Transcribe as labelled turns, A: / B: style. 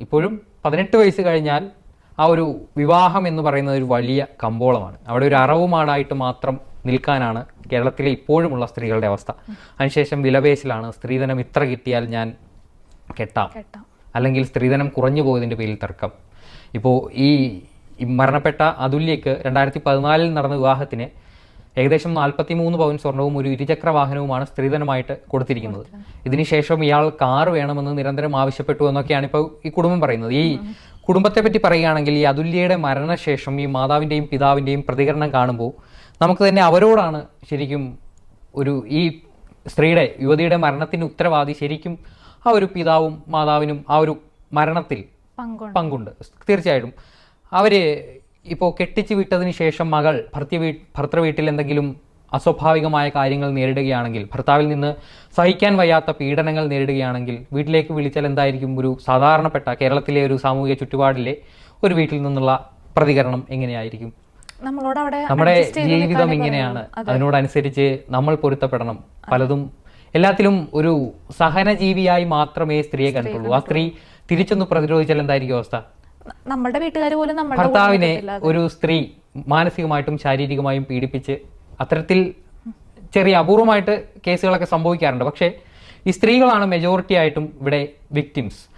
A: ഇപ്പോഴും 18 വയസ്സ് കഴിഞ്ഞാൽ ആ ഒരു വിവാഹം എന്ന് പറയുന്നത് ഒരു വലിയ കമ്പോളമാണ്. അവിടെ ഒരു അറവുമാടായിട്ട് മാത്രം നിൽക്കാനാണ് കേരളത്തിലെ ഇപ്പോഴുമുള്ള സ്ത്രീകളുടെ അവസ്ഥ. അതിനുശേഷം വിലപേശലാണ്. സ്ത്രീധനം ഇത്ര കിട്ടിയാൽ ഞാൻ കെട്ടാം, അല്ലെങ്കിൽ സ്ത്രീധനം കുറഞ്ഞു പോയതിൻ്റെ പേരിൽ തർക്കം. ഇപ്പോൾ ഈ മരണപ്പെട്ട അതുല്യക്ക് 2014 നടന്ന വിവാഹത്തിന് ഏകദേശം 43 പവൻ സ്വർണവും ഒരു ഇരുചക്ര വാഹനവുമാണ് സ്ത്രീധനമായിട്ട് കൊടുത്തിരിക്കുന്നത്. ഇതിനുശേഷം ഇയാൾ കാർ വേണമെന്ന് നിരന്തരം ആവശ്യപ്പെട്ടു എന്നൊക്കെയാണ് ഇപ്പോൾ ഈ കുടുംബം പറയുന്നത്. ഈ കുടുംബത്തെ പറ്റി പറയുകയാണെങ്കിൽ ഈ അതുല്യയുടെ മരണശേഷം ഈ മാതാവിൻ്റെയും പിതാവിൻ്റെയും പ്രതികരണം കാണുമ്പോൾ നമുക്ക് തന്നെ അവരോടാണ് ശരിക്കും ഈ സ്ത്രീയുടെ യുവതിയുടെ മരണത്തിന് ഉത്തരവാദി ശരിക്കും ആ ഒരു പിതാവും മാതാവിനും ആ ഒരു മരണത്തിൽ പങ്കുണ്ട്. തീർച്ചയായിട്ടും അവര് ഇപ്പോൾ കെട്ടിച്ചു വിട്ടതിന് ശേഷം മകൾ ഭർത്തൃ വീട്ടിൽ എന്തെങ്കിലും അസ്വാഭാവികമായ കാര്യങ്ങൾ നേരിടുകയാണെങ്കിൽ, ഭർത്താവിൽ നിന്ന് സഹിക്കാൻ വയ്യാത്ത പീഡനങ്ങൾ നേരിടുകയാണെങ്കിൽ വീട്ടിലേക്ക് വിളിച്ചാൽ എന്തായിരിക്കും ഒരു സാധാരണപ്പെട്ട കേരളത്തിലെ ഒരു സാമൂഹിക ചുറ്റുപാടിലെ ഒരു വീട്ടിൽ നിന്നുള്ള പ്രതികരണം എങ്ങനെയായിരിക്കും? നമ്മുടെ ജീവിതം ഇങ്ങനെയാണ്, അതിനോടനുസരിച്ച് നമ്മൾ പൊരുത്തപ്പെടണം. പലതും എല്ലാത്തിലും ഒരു സഹനജീവിയായി മാത്രമേ സ്ത്രീയെ കണ്ടിട്ടുള്ളൂ. ആ സ്ത്രീ തിരിച്ചൊന്ന് പ്രതിരോധിച്ചാൽ എന്തായിരിക്കും അവസ്ഥ?
B: നമ്മുടെ വീട്ടുകാർ പോലും
A: ഭർത്താവിനെ ഒരു സ്ത്രീ മാനസികമായിട്ടും ശാരീരികമായും പീഡിപ്പിച്ച് അത്തരത്തിൽ ചെറിയ അപൂർവമായിട്ട് കേസുകളൊക്കെ സംഭവിക്കാറുണ്ട്. പക്ഷേ ഈ സ്ത്രീകളാണ് മെജോറിറ്റി ആയിട്ടും ഇവിടെ വിക്ടിംസ്.